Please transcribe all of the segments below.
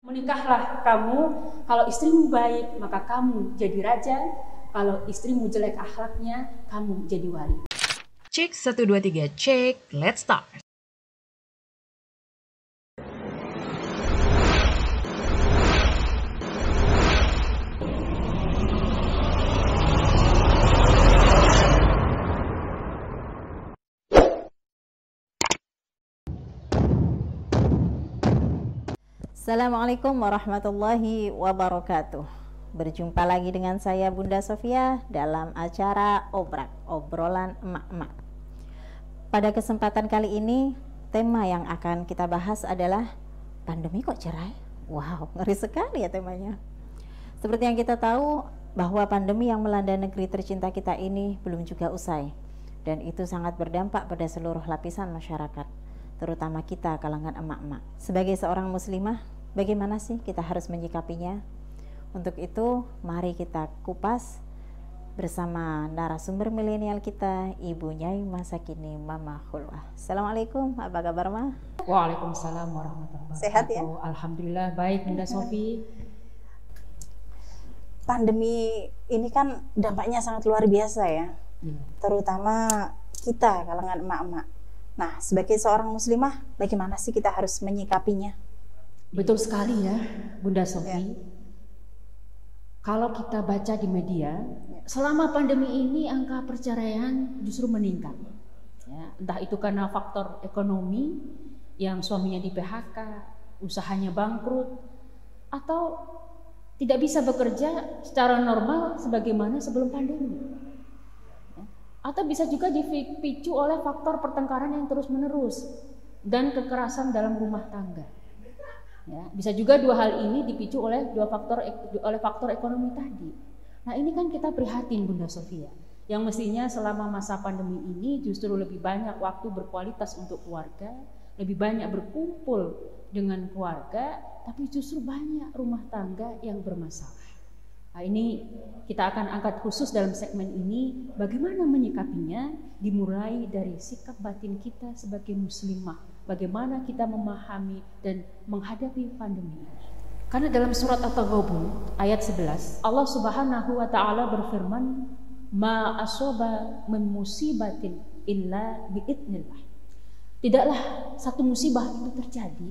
Menikahlah kamu, kalau istrimu baik, maka kamu jadi raja. Kalau istrimu jelek akhlaknya, kamu jadi wali. Cek 1, 2, 3, cek, let's start. Assalamualaikum warahmatullahi wabarakatuh. Berjumpa lagi dengan saya Bunda Sofia dalam acara obrolan emak-emak. Pada kesempatan kali ini, tema yang akan kita bahas adalah pandemi kok cerai? Wow, ngeri sekali ya temanya. Seperti yang kita tahu bahwa pandemi yang melanda negeri tercinta kita ini belum juga usai, dan itu sangat berdampak pada seluruh lapisan masyarakat, terutama kita kalangan emak-emak. Sebagai seorang muslimah, bagaimana sih kita harus menyikapinya? Untuk itu, mari kita kupas bersama narasumber milenial kita, Ibu Nyai masa kini Mama Khulwah. Assalamualaikum, apa kabar Ma? Waalaikumsalam warahmatullahi wabarakatuh. Sehat ya? Alhamdulillah baik Bunda Sofi. Pandemi ini kan dampaknya sangat luar biasa ya, terutama kita kalangan emak-emak. Nah, sebagai seorang muslimah, bagaimana sih kita harus menyikapinya? Betul sekali ya Bunda Sofi. Kalau kita baca di media, selama pandemi ini angka perceraian justru meningkat. Ya, entah itu karena faktor ekonomi yang suaminya di PHK, usahanya bangkrut, atau tidak bisa bekerja secara normal sebagaimana sebelum pandemi. Atau bisa juga dipicu oleh faktor pertengkaran yang terus-menerus dan kekerasan dalam rumah tangga. Ya, bisa juga dua hal ini dipicu oleh faktor ekonomi tadi. Nah, ini kan kita prihatin Bunda Sofia, yang mestinya selama masa pandemi ini justru lebih banyak waktu berkualitas untuk keluarga, lebih banyak berkumpul dengan keluarga, tapi justru banyak rumah tangga yang bermasalah. Nah, ini kita akan angkat khusus dalam segmen ini, bagaimana menyikapinya, dimulai dari sikap batin kita sebagai muslimah. Bagaimana kita memahami dan menghadapi pandemi ini. Karena dalam surat At-Taghabun ayat 11, Allah Subhanahu wa taala berfirman, "Ma asoba min musibatin illa biidznillah." Tidaklah satu musibah itu terjadi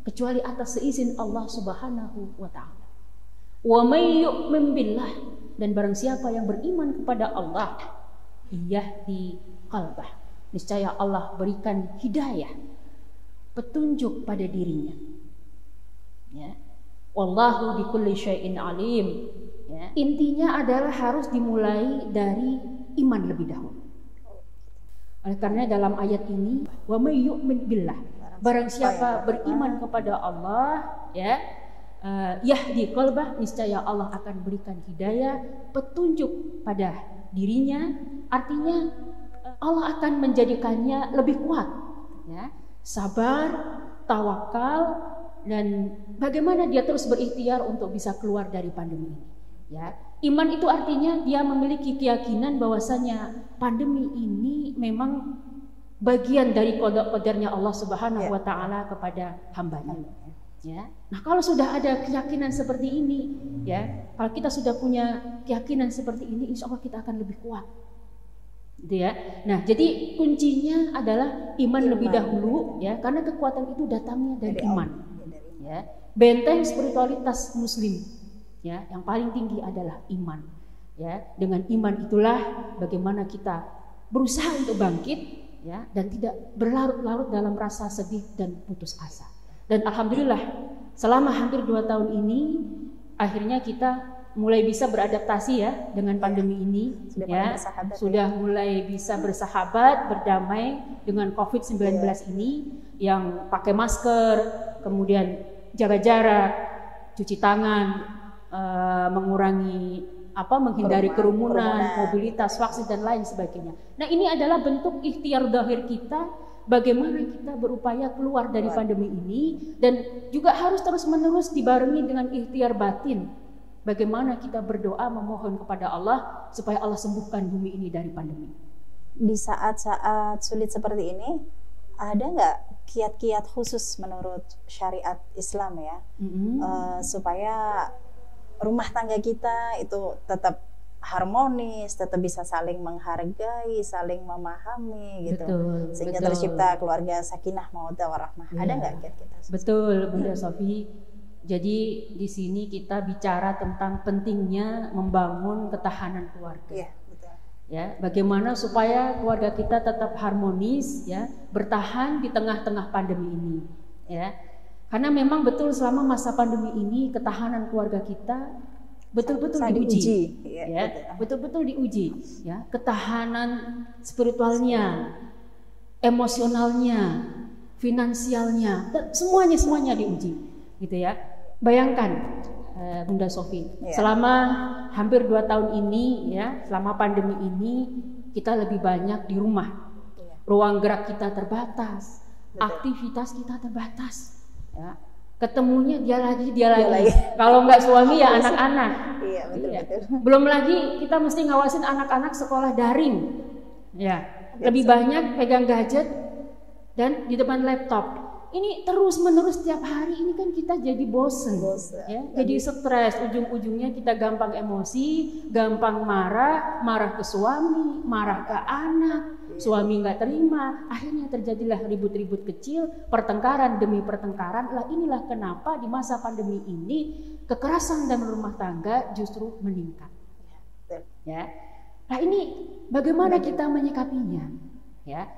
kecuali atas seizin Allah Subhanahu wa taala. Wa may yu'min billah, dan barang siapa yang beriman kepada Allah, yahdi qalbah, niscaya Allah berikan hidayah, petunjuk pada dirinya. Ya. Wallahu bikulli syai'in alim. Ya. Intinya adalah harus dimulai dari iman lebih dahulu. Oleh karena dalam ayat ini, wa may yu'min billah, barang siapa beriman kepada Allah, ya, yahdi qalbah, niscaya Allah akan berikan hidayah, petunjuk pada dirinya. Artinya Allah akan menjadikannya lebih kuat, ya, sabar, tawakal, dan bagaimana dia terus berikhtiar untuk bisa keluar dari pandemi ini. Ya, iman itu artinya dia memiliki keyakinan bahwasanya pandemi ini memang bagian dari qada-qadarnya Allah Subhanahu wa taala kepada hambanya. Ya. Nah, kalau sudah ada keyakinan seperti ini, ya, kalau kita sudah punya keyakinan seperti ini, insya Allah kita akan lebih kuat. Gitu ya. Nah, jadi kuncinya adalah iman lebih dahulu, ya, karena kekuatan itu datangnya dari iman. Ya. Benteng spiritualitas muslim, ya, yang paling tinggi adalah iman. Ya, dengan iman itulah bagaimana kita berusaha untuk bangkit, ya, dan tidak berlarut-larut dalam rasa sedih dan putus asa. Dan alhamdulillah selama hampir 2 tahun ini akhirnya kita mulai bisa beradaptasi ya dengan pandemi ini, sudah mulai bisa bersahabat, berdamai dengan COVID-19 ini, yang pakai masker, kemudian jaga jarak, cuci tangan, menghindari kerumunan, mobilitas, vaksin dan lain sebagainya. Nah, ini adalah bentuk ikhtiar zahir kita, bagaimana kita berupaya keluar dari pandemi ini, dan juga harus terus-menerus dibarengi dengan ikhtiar batin. Bagaimana kita berdoa memohon kepada Allah supaya Allah sembuhkan bumi ini dari pandemi. Di saat-saat sulit seperti ini, ada nggak kiat-kiat khusus menurut syariat Islam ya, supaya rumah tangga kita itu tetap harmonis, tetap bisa saling menghargai, saling memahami gitu, sehingga tercipta keluarga sakinah mawaddah warahmah. Ada nggak kiat-kiat? Betul, Bunda Sofi. Jadi di sini kita bicara tentang pentingnya membangun ketahanan keluarga. Iya, betul. Ya, bagaimana supaya keluarga kita tetap harmonis, ya, bertahan di tengah-tengah pandemi ini, ya. Karena memang betul selama masa pandemi ini ketahanan keluarga kita betul-betul diuji, ya, betul-betul diuji, ya, ketahanan spiritualnya, emosionalnya, finansialnya, semuanya diuji, gitu ya. Bayangkan, Bunda Sofi, selama hampir 2 tahun ini, ya, selama pandemi ini kita lebih banyak di rumah, ruang gerak kita terbatas, aktivitas kita terbatas, ya. Ketemunya dia lagi. Kalau nggak suami ya anak-anak. Iya, betul. Belum lagi kita mesti ngawasin anak-anak sekolah daring. Ya, lebih banyak pegang gadget dan di depan laptop. Ini terus-menerus setiap hari ini kan kita jadi bosen. Ya, jadi stres, ujung-ujungnya kita gampang emosi, gampang marah ke suami, marah ke anak. Suami nggak terima, akhirnya terjadilah ribut-ribut kecil, pertengkaran demi pertengkaran. Lah inilah kenapa di masa pandemi ini kekerasan dalam rumah tangga justru meningkat. Ya, nah ini bagaimana kita menyikapinya? Ya,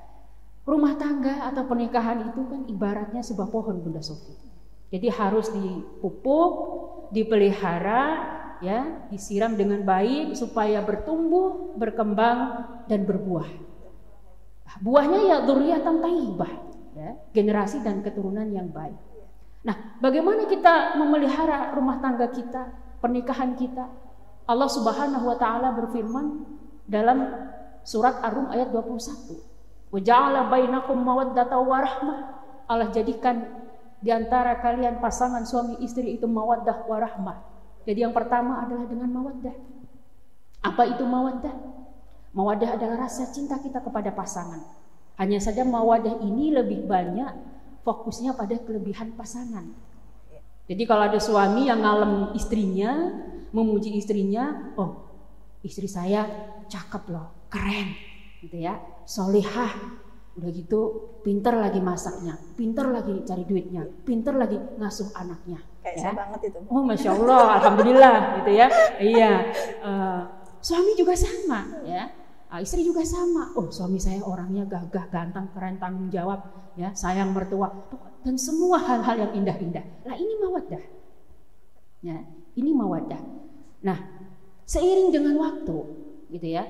rumah tangga atau pernikahan itu kan ibaratnya sebuah pohon, Bunda Sofi. Jadi harus dipupuk, dipelihara, ya, disiram dengan baik supaya bertumbuh, berkembang dan berbuah. Buahnya ya dzurriyyatan thayyibah, ya, generasi dan keturunan yang baik. Nah, bagaimana kita memelihara rumah tangga kita, pernikahan kita? Allah Subhanahu wa taala berfirman dalam surat Ar-Rum ayat 21. Wa ja'ala bainakum mawaddatan wa rahmah. Allah jadikan di antara kalian pasangan suami istri itu mawaddah wa rahmah. Jadi yang pertama adalah dengan mawaddah. Apa itu mawaddah? Mawaddah adalah rasa cinta kita kepada pasangan. Hanya saja mawaddah ini lebih banyak fokusnya pada kelebihan pasangan. Jadi kalau ada suami yang ngalem istrinya, memuji istrinya, oh istri saya cakep loh, keren, gitu ya, solihah, udah gitu pinter lagi masaknya, pinter lagi cari duitnya, pinter lagi ngasuh anaknya. Kayak ya. saya banget itu. Oh masya Allah, alhamdulillah, gitu ya. Iya. Suami juga sama, ya. Istri juga sama. Oh, suami saya orangnya gagah, ganteng, keren, tanggung jawab, ya, sayang mertua, dan semua hal-hal yang indah-indah. Nah, ini mawaddah. Ya, ini mawaddah. Nah, seiring dengan waktu, gitu ya,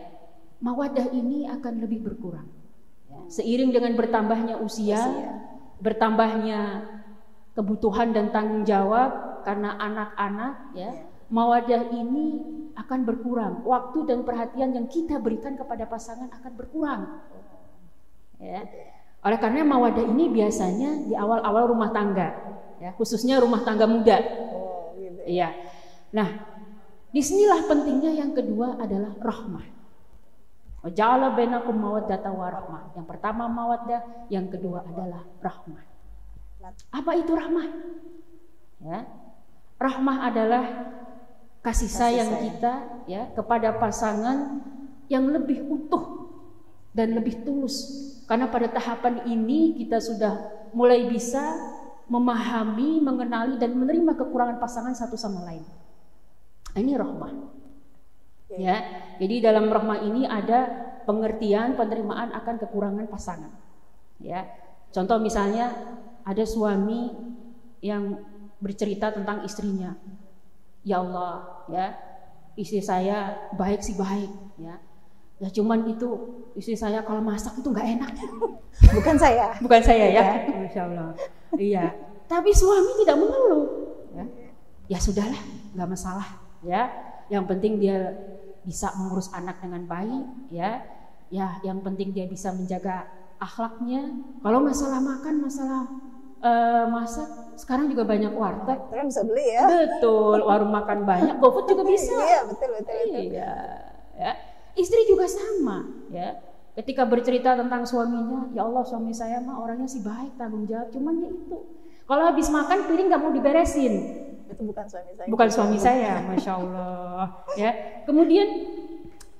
mawaddah ini akan lebih berkurang. Ya, seiring dengan bertambahnya usia, bertambahnya kebutuhan dan tanggung jawab karena anak-anak, ya, mawaddah ini akan berkurang, waktu dan perhatian yang kita berikan kepada pasangan akan berkurang. Ya. Oleh karena mawaddah ini biasanya di awal-awal rumah tangga, ya, khususnya rumah tangga muda. Iya. Nah, disinilah pentingnya yang kedua adalah rahmah. Waja'ala bainakum mawaddatan wa rahmah. Yang pertama mawaddah, yang kedua adalah rahmah. Apa itu rahmah? Ya. Rahmah adalah kasih sayang kita, ya, kepada pasangan yang lebih utuh dan lebih tulus. Karena pada tahapan ini kita sudah mulai bisa memahami, mengenali dan menerima kekurangan pasangan satu sama lain. Ini rahmah. Ya, jadi dalam rahmah ini ada pengertian, penerimaan akan kekurangan pasangan. Ya, contoh misalnya ada suami yang bercerita tentang istrinya. Ya Allah, ya, istri saya baik sih baik, ya. Ya cuman itu istri saya kalau masak itu nggak enak. Bukan saya. Bukan saya ya. Masya Allah. Iya. Tapi suami tidak mengeluh. Ya, ya sudahlah, nggak masalah. Ya, yang penting dia bisa mengurus anak dengan baik. Ya, ya yang penting dia bisa menjaga akhlaknya. Kalau masalah makan, masalah masak, sekarang juga banyak warteg. Kan bisa beli ya. Betul, warung makan banyak, GoFood juga bisa. Iya, betul. Iya, ya. Istri juga sama, ya. ketika bercerita tentang suaminya, ya Allah suami saya mah orangnya sih baik, tanggung jawab, cuman ya itu kalau habis makan piring nggak mau diberesin. Itu bukan suami saya. Bukan suami saya, Masya Allah. Ya. Kemudian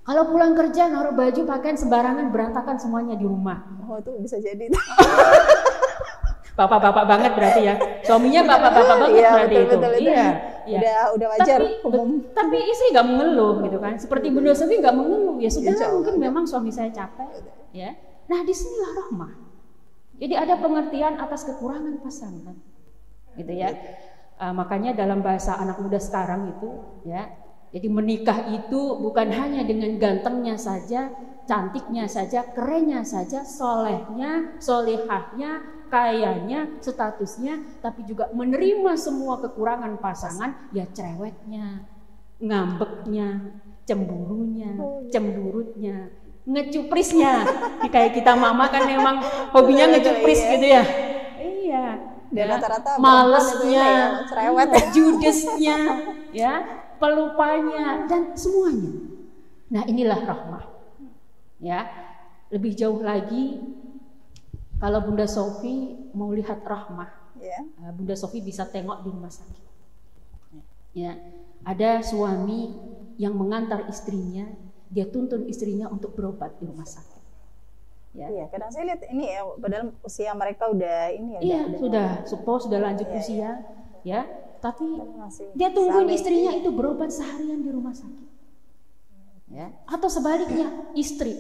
kalau pulang kerja naruh baju pakaian sembarangan, berantakan semuanya di rumah. Oh itu bisa jadi. Bapak-bapak banget berarti ya. Suaminya bapak-bapak banget iya, berarti betul, itu. Iya. Udah wajar. Tapi istri nggak mengeluh gitu kan. Seperti Bunda Sofi nggak mengeluh. Ya sudah mungkin memang suami saya capek. Ya. Nah disinilah rahmah. Jadi ada pengertian atas kekurangan pasangan. Gitu ya. Makanya dalam bahasa anak muda sekarang itu ya, jadi menikah itu bukan hanya dengan gantengnya saja, cantiknya saja, kerennya saja, solehnya, solehahnya, kayanya, statusnya, tapi juga menerima semua kekurangan pasangan, ya cerewetnya, ngambeknya, cemburunya, cemburutnya, ngecuprisnya. Kayak kita mama kan memang hobinya ngecupris gitu ya. Iya. Dan rata-rata malesnya, cerewet, judesnya, ya, pelupanya dan semuanya. Nah inilah rahmah. Ya, lebih jauh lagi kalau Bunda Sofi mau lihat rahmah, Bunda Sofi bisa tengok di rumah sakit. Ya, ada suami yang mengantar istrinya, dia tuntun istrinya untuk berobat di rumah sakit. Ya. Iya, kadang saya lihat ini ya, padahal usia mereka udah ini ya. Iya, sudah lanjut usia, ya. Tapi dia tungguin istrinya itu berobat seharian di rumah sakit. Ya. Atau sebaliknya, istri,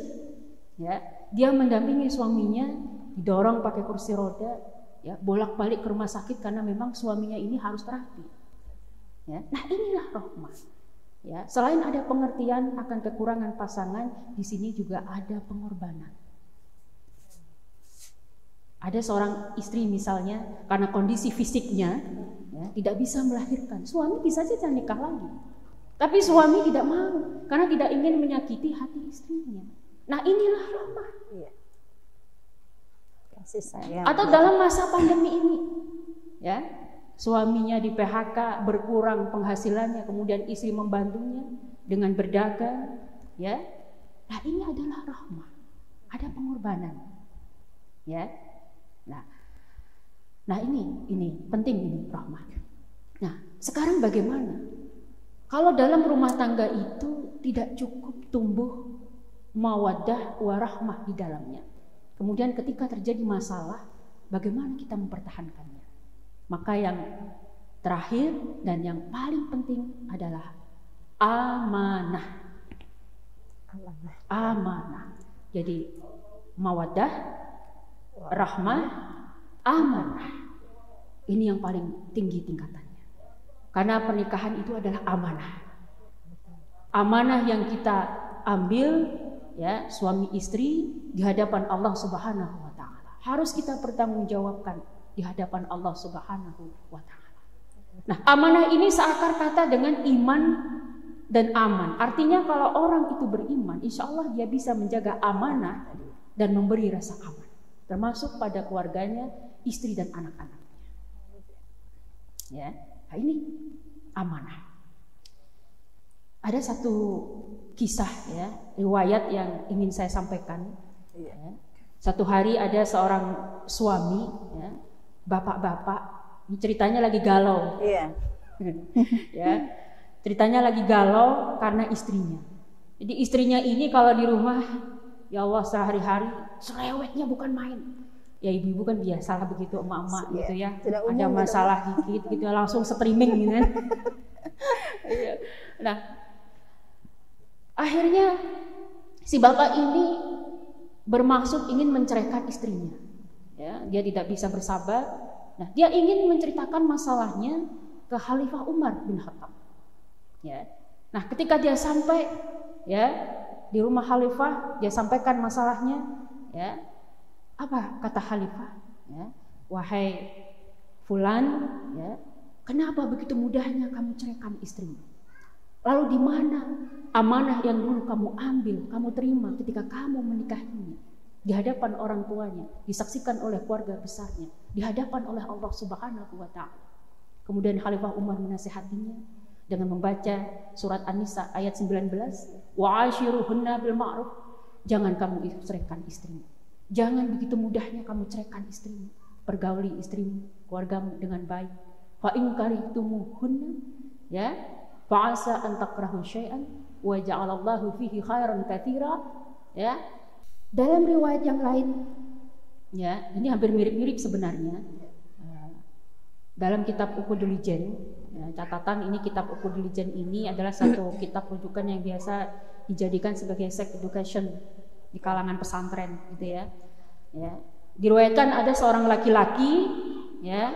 ya, dia mendampingi suaminya, didorong pakai kursi roda, ya, bolak-balik ke rumah sakit karena memang suaminya ini harus terapi. Ya. Nah inilah rahmah. Ya, selain ada pengertian akan kekurangan pasangan, di sini juga ada pengorbanan. Ada seorang istri misalnya karena kondisi fisiknya ya, tidak bisa melahirkan, suami bisa saja nikah lagi, tapi suami tidak mau karena tidak ingin menyakiti hati istrinya. Nah inilah rahmah. Atau dalam masa pandemi ini, ya, suaminya di PHK, berkurang penghasilannya, kemudian istri membantunya dengan berdagang, ya. Nah ini adalah rahmah, ada pengorbanan, ya. Nah ini penting ini rahmah. Nah sekarang bagaimana? Kalau dalam rumah tangga itu tidak cukup tumbuh mawaddah warahmah di dalamnya. Kemudian ketika terjadi masalah, bagaimana kita mempertahankannya? Maka yang terakhir dan yang paling penting adalah amanah. Amanah. Jadi mawaddah, rahmah, amanah. Ini yang paling tinggi tingkatannya. Karena pernikahan itu adalah amanah. Amanah yang kita ambil, ya, suami istri di hadapan Allah Subhanahu wa taala. Harus kita bertanggungjawabkan di hadapan Allah Subhanahu wa taala. Nah, amanah ini seakar kata dengan iman dan aman. Artinya kalau orang itu beriman, insya Allah dia bisa menjaga amanah dan memberi rasa aman, termasuk pada keluarganya, istri dan anak-anaknya. Ya, nah ini amanah. Ada satu kisah, ya, riwayat yang ingin saya sampaikan. Ya. Satu hari ada seorang suami, ya, bapak-bapak, ceritanya lagi galau. Iya. Ya, ceritanya lagi galau karena istrinya. Jadi istrinya ini kalau di rumah, ya Allah, sehari-hari cerewetnya bukan main. Ya ibu-ibu kan biasalah begitu, emak-emak gitu ya. Ada masalah dikit gitu langsung streaming gitu kan. Nah, akhirnya si bapak ini bermaksud ingin menceraikan istrinya. Ya, dia tidak bisa bersabar. Nah, dia ingin menceritakan masalahnya ke Khalifah Umar bin Khattab. Ya. Nah, ketika dia sampai, ya, di rumah Khalifah, dia sampaikan masalahnya, ya. Apa kata Khalifah? Ya, wahai fulan, ya, kenapa begitu mudahnya kamu ceraikan istrimu? Lalu di mana amanah yang dulu kamu ambil, kamu terima ketika kamu menikahinya, di hadapan orang tuanya, disaksikan oleh keluarga besarnya, di hadapan oleh Allah Subhanahu wa taala. Kemudian Khalifah Umar menasihatinya dengan membaca surat An-Nisa ayat 19, wa'ashiruhunna bil ma'ruf, jangan kamu ceraikan istrimu. Jangan begitu mudahnya kamu ceraikan istrimu. Pergauli istrimu, keluargamu dengan baik. Fa in karihtumuhunna, ya, fa asa an takrahu syai'an wa ja'alallahu fihi khairan katsira, ya. Dalam riwayat yang lain, ya, ini hampir mirip-mirip sebenarnya. Dalam kitab Uqudul Jen, ya, catatan ini kitab Uqudul Jen ini adalah satu kitab rujukan yang biasa dijadikan sebagai sex education di kalangan pesantren, gitu ya. Ya, diriwayatkan ada seorang laki-laki, ya,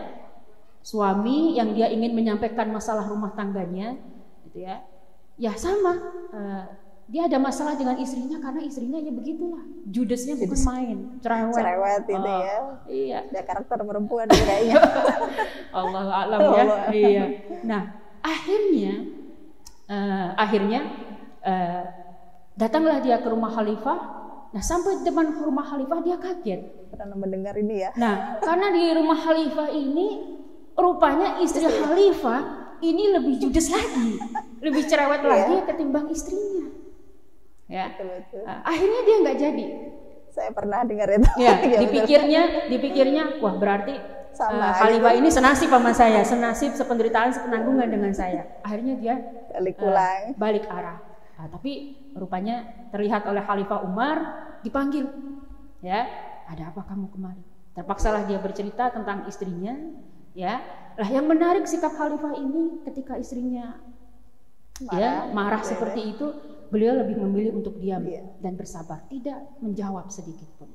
suami yang dia ingin menyampaikan masalah rumah tangganya, gitu ya. Ya sama, dia ada masalah dengan istrinya karena istrinya ya begitulah, judesnya bukan main, cerewet itu ya. Iya. Ada karakter perempuan kayaknya. Allah alam ya. Iya. Nah, akhirnya datanglah dia ke rumah khalifah. Nah, sampai di depan rumah khalifah dia kaget karena mendengar ini ya. Nah, karena di rumah khalifah ini rupanya istri khalifah ini lebih judes lagi, lebih cerewet lagi ketimbang istrinya. Ya, betul. Akhirnya dia nggak jadi. Saya pernah dengar itu. Ya, dipikirnya, wah berarti khalifah ini senasib sama saya, senasib, sependeritaan, sepenanggungan dengan saya. Akhirnya dia balik arah. Nah, tapi rupanya terlihat oleh Khalifah Umar dipanggil, ya, ada apa kamu kemari? Terpaksalah dia bercerita tentang istrinya, ya. Lah yang menarik sikap Khalifah ini ketika istrinya marah seperti itu. Beliau lebih memilih untuk diam dan bersabar, tidak menjawab sedikit pun.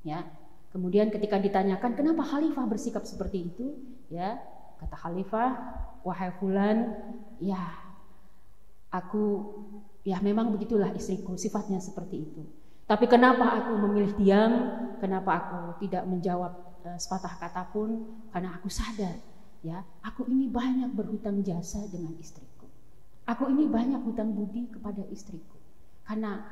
Ya. Kemudian ketika ditanyakan kenapa Khalifah bersikap seperti itu, ya, kata Khalifah, wahai fulan, ya, aku, ya memang begitulah istriku, sifatnya seperti itu. Tapi kenapa aku memilih diam? Kenapa aku tidak menjawab sepatah kata pun? Karena aku sadar, ya, aku ini banyak berhutang jasa dengan istriku. Aku ini banyak hutang budi kepada istriku. Karena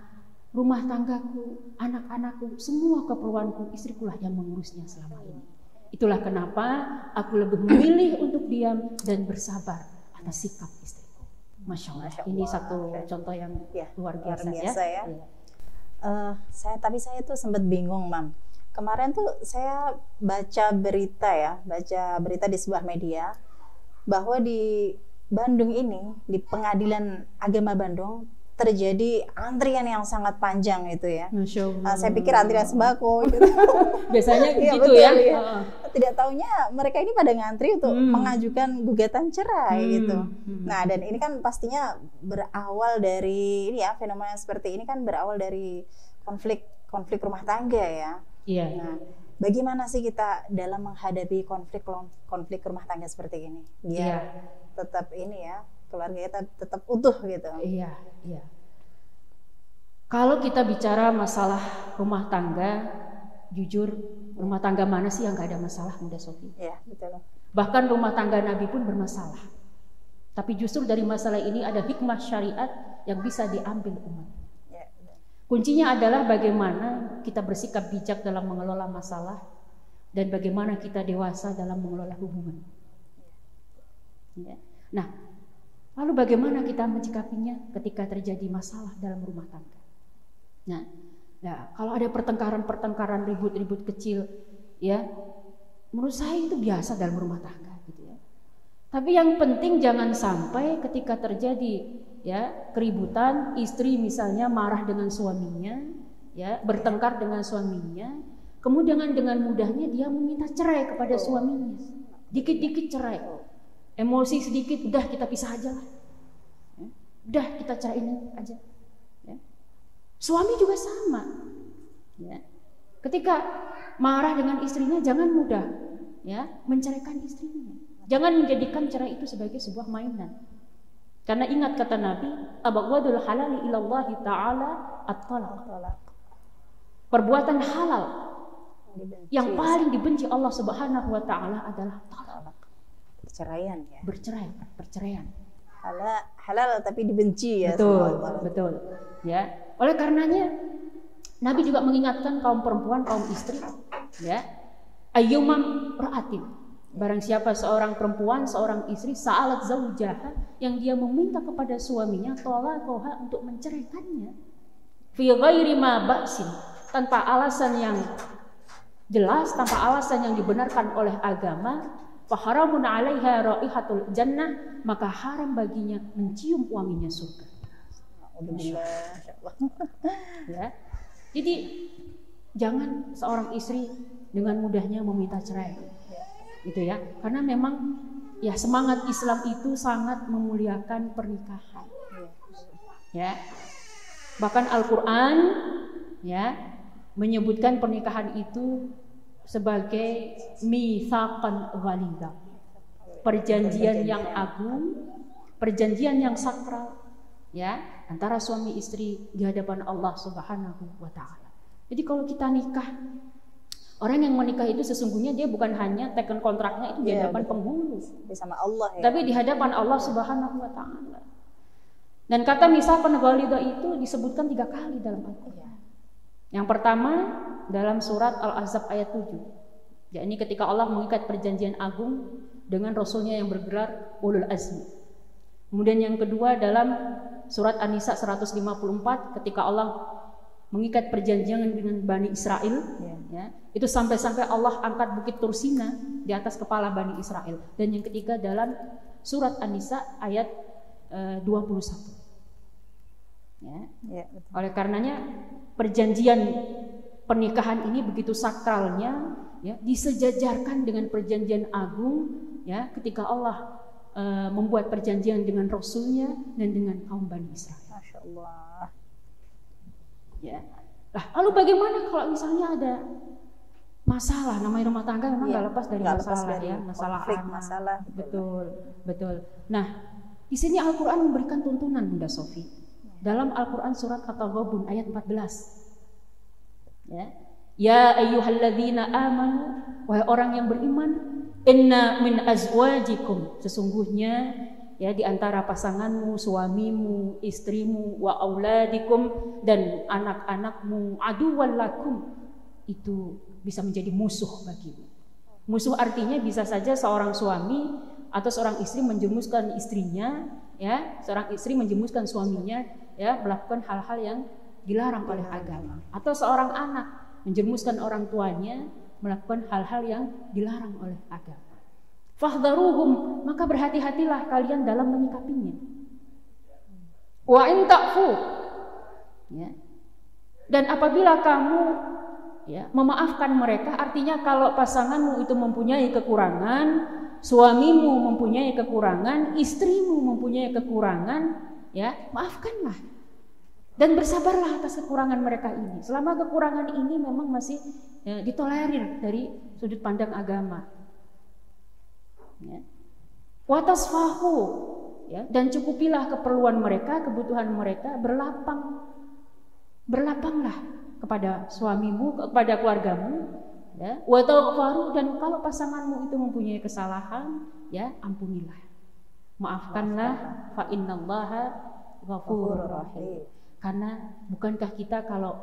rumah tanggaku, anak-anakku, semua keperluanku, istrikulah yang mengurusnya selama ini. Itulah kenapa aku lebih memilih untuk diam dan bersabar atas sikap istriku. Masya Allah. Ini satu contoh yang luar biasa ya. Saya tuh sempat bingung, Mam. Kemarin tuh saya baca berita di sebuah media bahwa di Bandung ini, di Pengadilan Agama Bandung terjadi antrian yang sangat panjang itu ya. Saya pikir antrian sembako gitu. Biasanya gitu ya. Tidak taunya mereka ini pada ngantri untuk mengajukan gugatan cerai gitu. Nah, dan ini kan pastinya berawal dari ini ya, fenomena seperti ini kan berawal dari konflik rumah tangga ya. Iya. Nah, bagaimana sih kita dalam menghadapi konflik rumah tangga seperti ini? Tetap ini ya, keluarga kita tetap utuh gitu. Iya. Kalau kita bicara masalah rumah tangga, jujur rumah tangga mana sih yang gak ada masalah, Bunda Sofi? Iya, betul. Bahkan rumah tangga Nabi pun bermasalah. Tapi justru dari masalah ini ada hikmah syariat yang bisa diambil umat. Ya, kuncinya adalah bagaimana kita bersikap bijak dalam mengelola masalah dan bagaimana kita dewasa dalam mengelola hubungan. Ya. Nah, lalu bagaimana kita menyikapinya ketika terjadi masalah dalam rumah tangga? Nah, kalau ada pertengkaran, ribut-ribut kecil, ya, menurut saya itu biasa dalam rumah tangga, gitu ya. Tapi yang penting jangan sampai ketika terjadi ya keributan, istri misalnya marah dengan suaminya, ya, bertengkar dengan suaminya, kemudian dengan mudahnya dia meminta cerai kepada suaminya, dikit-dikit cerai. Emosi sedikit, udah kita pisah aja lah, udah kita ceraiin aja. Ya. Suami juga sama. Ya. Ketika marah dengan istrinya, jangan mudah ya menceraikan istrinya. Jangan menjadikan cerai itu sebagai sebuah mainan. Karena ingat kata Nabi, abghadul halali ilallahi ta'ala at-talaq. Perbuatan halal yang paling dibenci Allah Subhanahu wa taala adalah talak. Perceraian ya. Perceraian. Halal tapi dibenci ya. Betul. Ya. Oleh karenanya Nabi juga mengingatkan kaum perempuan, kaum istri, ya. Ayyumam ra'atin. Barang siapa seorang perempuan, seorang istri sa'alat zaujaha yang dia meminta kepada suaminya talaqaha untuk menceraikannya. fi ghairi ma ba'sin, tanpa alasan yang jelas, tanpa alasan yang dibenarkan oleh agama, fa haramun 'alaiha raihatul jannah, maka haram baginya mencium wanginya surga. Ya. Jadi jangan seorang istri dengan mudahnya meminta cerai. Gitu ya. Karena memang ya semangat Islam itu sangat memuliakan pernikahan. Ya. Bahkan Al-Qur'an ya menyebutkan pernikahan itu sebagai mitsaqan ghalidha. Perjanjian yang agung, perjanjian yang sakral ya antara suami istri di hadapan Allah Subhanahu wa taala. Jadi kalau kita nikah, orang yang menikah itu sesungguhnya dia bukan hanya teken kontraknya itu di hadapan penghulu, sama Allah ya. Tapi di hadapan Allah Subhanahu wa taala. Dan kata mitsaqan ghalidha itu disebutkan 3 kali dalam Al-Qur'an. Yang pertama dalam surat Al-Ahzab ayat 7. Ya, ini ketika Allah mengikat perjanjian agung dengan Rasulnya yang bergelar Ulul Azmi. Kemudian yang kedua dalam surat An-Nisa 154 ketika Allah mengikat perjanjian dengan Bani Israel, ya, itu sampai-sampai Allah angkat bukit Tursina di atas kepala Bani Israel. Dan yang ketiga dalam surat An-Nisa ayat 21. Ya. Oleh karenanya perjanjian pernikahan ini begitu sakralnya, ya, disejajarkan dengan perjanjian agung, ya, ketika Allah membuat perjanjian dengan Rasulnya dan dengan kaum Bani Israel. Masya Allah. Ya. Lah, lalu bagaimana kalau misalnya ada masalah? Namanya rumah tangga memang nggak lepas dari masalah, ya, masalah konflik, anak. masalah. Betul. Nah, di sini Al-Qur'an memberikan tuntunan, Bunda Sofi. Dalam Al-Qur'an surat At-Taghabun ayat 14. Ya ayyuhalladzina amanu, wahai orang yang beriman, inna min azwajikum, sesungguhnya ya di antara pasanganmu, suamimu, istrimu, wa auladikum, dan anak-anakmu, aduwwan lakum, itu bisa menjadi musuh bagimu. Musuh artinya bisa saja seorang suami atau seorang istri menjerumuskan istrinya, ya, seorang istri menjerumuskan suaminya, ya, melakukan hal-hal yang dilarang oleh agama, atau seorang anak menjerumuskan orang tuanya melakukan hal-hal yang dilarang oleh agama. Fahdharuhum, maka berhati-hatilah kalian dalam menyikapinya. Wa in ta'fu, ya. Dan apabila kamu, ya, memaafkan mereka, artinya kalau pasanganmu itu mempunyai kekurangan, suamimu mempunyai kekurangan, istrimu mempunyai kekurangan, ya, maafkanlah. Dan bersabarlah atas kekurangan mereka ini. Selama kekurangan ini memang masih, ya, ditolerir dari sudut pandang agama. Ya. Watasfahu, ya, dan cukupilah keperluan mereka, kebutuhan mereka, berlapanglah kepada suamimu, kepada keluargamu, ya. Wataghfaru, dan kalau pasanganmu itu mempunyai kesalahan, ya, ampunilah, maafkanlah. Fa innallaha ghafurur rahim. Karena bukankah kita kalau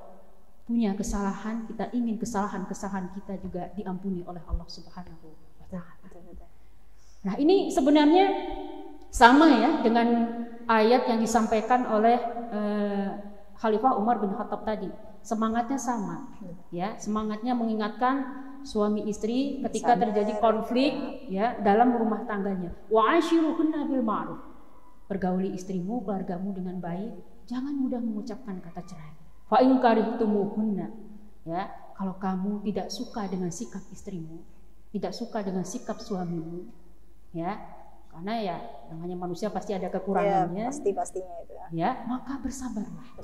punya kesalahan, kita ingin kesalahan-kesalahan kita juga diampuni oleh Allah Subhanahu wa taala. Nah, ini sebenarnya sama ya dengan ayat yang disampaikan oleh Khalifah Umar bin Khattab tadi. Semangatnya sama, ya, semangatnya mengingatkan suami istri ketika terjadi konflik, ya, dalam rumah tangganya. Wa ashiruhunna bil ma'ruf. Pergauli istrimu, keluargamu dengan baik. Jangan mudah mengucapkan kata cerai. Fa in karihtumuhunna, ya, kalau kamu tidak suka dengan sikap istrimu, tidak suka dengan sikap suamimu, ya, karena ya namanya manusia pasti ada kekurangannya, ya, pastinya itu, ya, maka bersabarlah,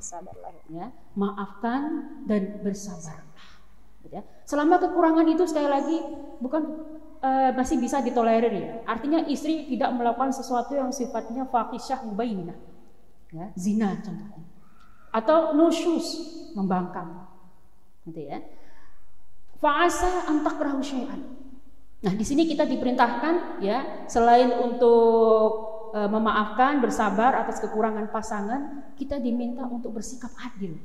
ya, maafkan dan bersabarlah, ya. Selama kekurangan itu sekali lagi bukan masih bisa ditolerir, ya. Artinya istri tidak melakukan sesuatu yang sifatnya fahisyah mubayyinah, ya, zina contohnya, atau nusyus, membangkang, gitu ya. Fa'asa an takrahu syai'an. Nah, di sini kita diperintahkan, ya, selain untuk memaafkan, bersabar atas kekurangan pasangan, kita diminta untuk bersikap adil.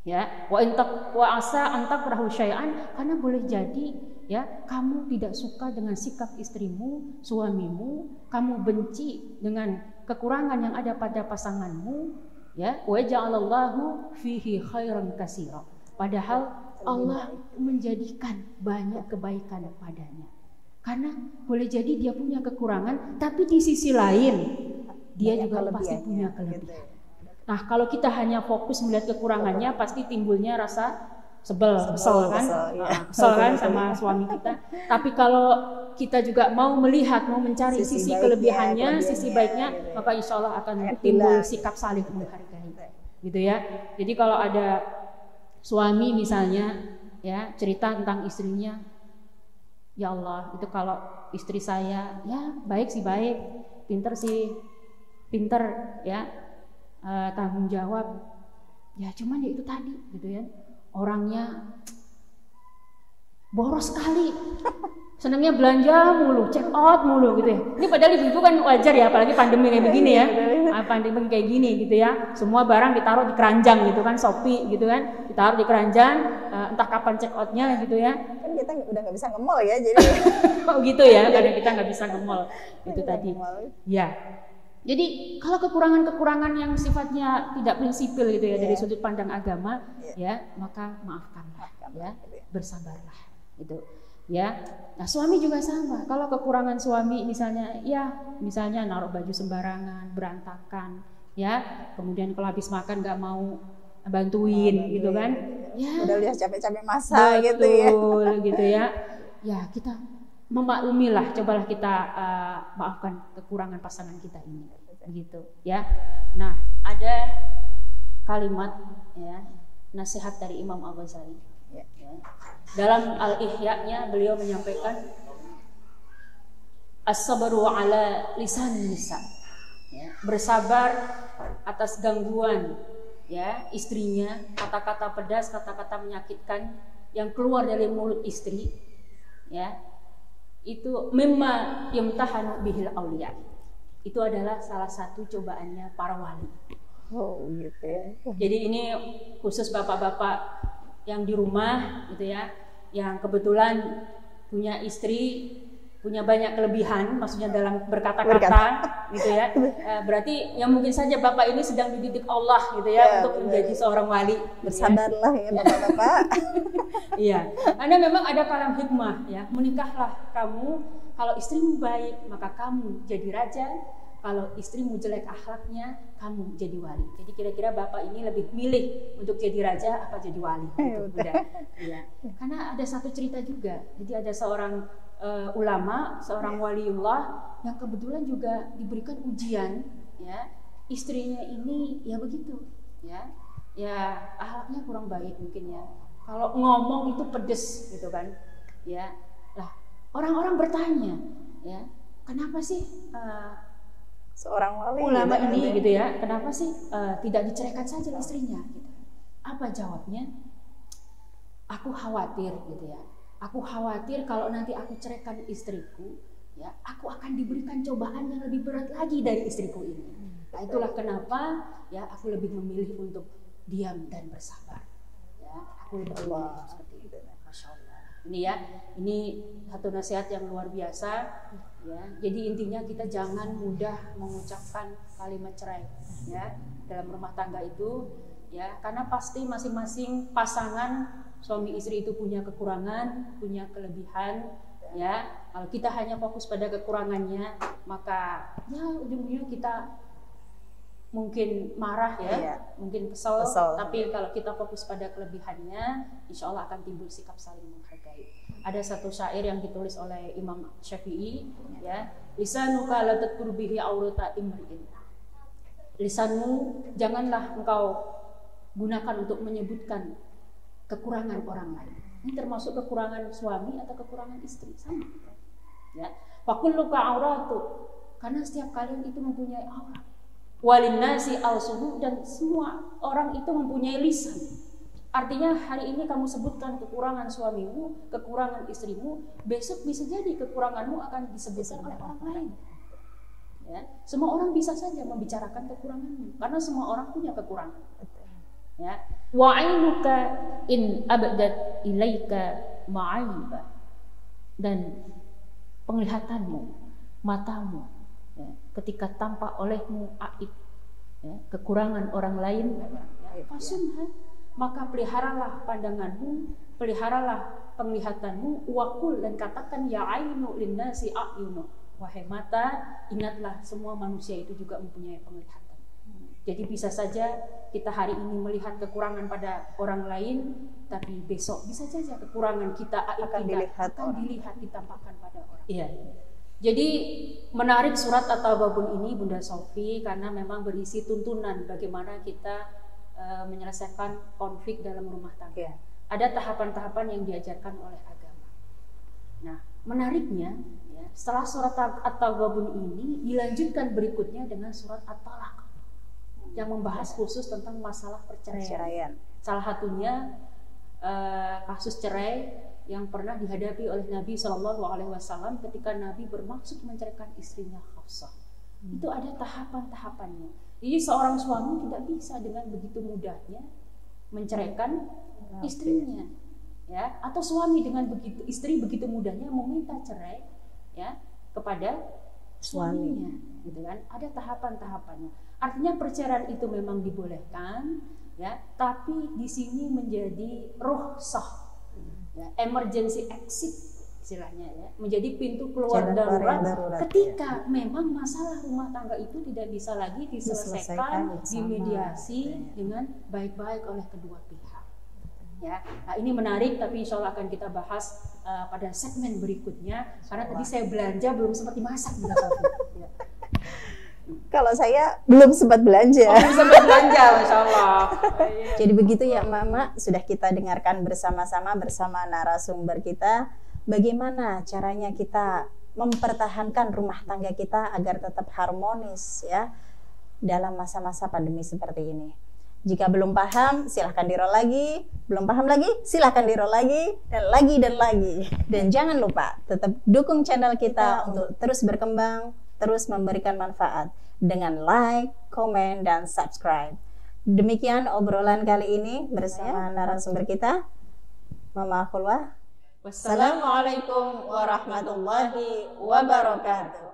Ya, wa asa an takrahu syai'an, karena boleh jadi, ya, kamu tidak suka dengan sikap istrimu, suamimu, kamu benci dengan kekurangan yang ada pada pasanganmu, Ya, wa ja'alallahu fihi khairan katsira. Padahal Allah menjadikan banyak kebaikan padanya. Karena boleh jadi dia punya kekurangan, tapi di sisi lain dia banyak juga pasti punya kelebihan. Nah, kalau kita hanya fokus melihat kekurangannya, pasti timbulnya rasa kesel kan sama suami kita. Tapi kalau kita juga mau melihat, mau mencari sisi kelebihannya, sisi baiknya, maka insya Allah akan timbul sikap saling menghargai, gitu ya. Jadi kalau ada suami misalnya ya cerita tentang istrinya, ya Allah, itu kalau istri saya ya baik sih baik, pinter sih pinter ya, tanggung jawab, ya cuman ya itu tadi gitu ya, orangnya boros sekali, senangnya belanja mulu, check out mulu gitu ya. Ini padahal itu kan wajar ya, apalagi pandemi kayak begini ya, pandemi kayak gini gitu ya, semua barang ditaruh di keranjang gitu kan, Shopee gitu kan, ditaruh di keranjang, entah kapan check outnya gitu ya. Kan kita udah nggak bisa nge-mall ya, jadi oh gitu ya, karena kita nggak bisa nge-mall itu tadi ya. Jadi kalau kekurangan-kekurangan yang sifatnya tidak prinsipil gitu ya, dari sudut pandang agama ya, maka maafkanlah ya, bersabarlah gitu ya. Nah, suami juga sama. Kalau kekurangan suami misalnya naruh baju sembarangan, berantakan ya, kemudian kalau habis makan nggak mau bantuin gitu kan ya, udah lihat capek-capek masak gitu ya. Ya kita memaklumilah, cobalah kita maafkan kekurangan pasangan kita ini, begitu ya. Nah, ada kalimat ya, nasihat dari Imam Al-Ghazali ya. Dalam Al-Ihya-nya beliau menyampaikan as-sabru ala lisan nisa ya, bersabar atas gangguan ya istrinya, kata-kata pedas, kata-kata menyakitkan yang keluar dari mulut istri ya, itu mimma yamtahanu bihil auliya, itu adalah salah satu cobaannya para wali. Oh gitu ya. Jadi ini khusus bapak-bapak yang di rumah gitu ya, yang kebetulan punya istri, punya banyak kelebihan, maksudnya dalam berkata-kata gitu ya. Berarti yang mungkin saja bapak ini sedang dididik Allah gitu ya, untuk menjadi seorang wali. Bersabarlah ya bapak-bapak. Iya, karena memang ada kalam hikmah ya, menikahlah kamu, kalau istrimu baik maka kamu jadi raja, kalau istrimu jelek akhlaknya kamu jadi wali. Jadi kira-kira bapak ini lebih milih untuk jadi raja apa jadi wali gitu. Udah ya. Karena ada satu cerita juga, jadi ada seorang ulama, seorang waliullah yang kebetulan juga diberikan ujian ya, istrinya ini ya begitu ya akhlaknya kurang baik mungkin ya, kalau ngomong itu pedes gitu kan ya. Lah orang-orang bertanya ya, kenapa sih seorang wali ulama ini gitu ya, kenapa sih tidak diceraikan saja istrinya gitu. Apa jawabnya? Aku khawatir gitu ya, aku khawatir kalau nanti aku ceraikan istriku ya, aku akan diberikan cobaan yang lebih berat lagi dari istriku ini. Nah, itulah kenapa ya aku lebih memilih untuk diam dan bersabar ya, aku lebih memilih seperti itu. Masya Allah. Ini ya, ini satu nasihat yang luar biasa ya. Jadi intinya kita jangan mudah mengucapkan kalimat cerai ya dalam rumah tangga itu ya, karena pasti masing-masing pasangan suami istri itu punya kekurangan, punya kelebihan ya. Kalau kita hanya fokus pada kekurangannya, maka ya ujung-ujungnya kita mungkin marah ya, mungkin kesel. Tapi kalau kita fokus pada kelebihannya, insya Allah akan timbul sikap saling menghargai. Ada satu syair yang ditulis oleh Imam Syafi'i ya, lisanuka la tadkur bihi aurata imri'in. Lisanmu janganlah engkau gunakan untuk menyebutkan kekurangan orang lain. Ini termasuk kekurangan suami atau kekurangan istri, sama ya. Fakulluka auratu, karena setiap kalian itu mempunyai aurat. Walinnasi al-suhu, dan semua orang itu mempunyai lisan. Artinya hari ini kamu sebutkan kekurangan suamimu, kekurangan istrimu, besok bisa jadi kekuranganmu akan disebutkan oleh orang lain. Ya, semua orang bisa saja membicarakan kekuranganmu, karena semua orang punya kekurangan. Ya, wa ainuka in abdat ilaika ma'aiba, dan penglihatanmu, matamu ya, ketika tampak olehmu aib, ya, kekurangan orang lain, ya, fasunha, maka peliharalah pandanganmu, peliharalah penglihatanmu, wakul, dan katakan ya ainu linnasi a'yunu, wahai mata, ingatlah semua manusia itu juga mempunyai penglihatan. Jadi bisa saja kita hari ini melihat kekurangan pada orang lain, tapi besok bisa saja kekurangan kita akan dilihat ditampakkan pada orang. Iya. Jadi menarik surat At-Taghabun ini Bunda Sofi, karena memang berisi tuntunan bagaimana kita menyelesaikan konflik dalam rumah tangga. Ada tahapan-tahapan yang diajarkan oleh agama. Nah, menariknya, ya, setelah surat At-Taghabun ini dilanjutkan berikutnya dengan surat At-Talaq yang membahas khusus tentang masalah perceraian. Salah satunya kasus cerai yang pernah dihadapi oleh Nabi SAW ketika Nabi bermaksud menceraikan istrinya Hafsah. Itu ada tahapan-tahapannya. Jadi seorang suami tidak bisa dengan begitu mudahnya menceraikan istrinya, ya, atau suami dengan istri begitu mudahnya meminta cerai, ya, kepada suaminya, gitu kan? Ada tahapan-tahapannya. Artinya perceraian itu memang dibolehkan, ya, tapi di sini menjadi rukhsah, ya, emergency exit istilahnya, ya, menjadi pintu keluar darurat ketika memang masalah rumah tangga itu tidak bisa lagi diselesaikan, dimediasi dengan baik-baik oleh kedua pihak. Ya, nah ini menarik, tapi insya Allah akan kita bahas pada segmen berikutnya, karena tadi saya belanja belum sempat dimasak. Ya. Kalau saya belum sempat belanja. Belum sempat belanja, Masya Allah. Jadi begitu ya Mama, sudah kita dengarkan bersama-sama bersama narasumber kita, bagaimana caranya kita mempertahankan rumah tangga kita agar tetap harmonis, ya, dalam masa-masa pandemi seperti ini. Jika belum paham, silahkan di-roll lagi. Belum paham lagi, silahkan di-roll lagi, dan lagi dan lagi. Dan jangan lupa tetap dukung channel kita untuk terus berkembang, terus memberikan manfaat dengan like, komen, dan subscribe. Demikian obrolan kali ini bersama narasumber kita, Mama Khulwah. Wassalamualaikum warahmatullahi wabarakatuh.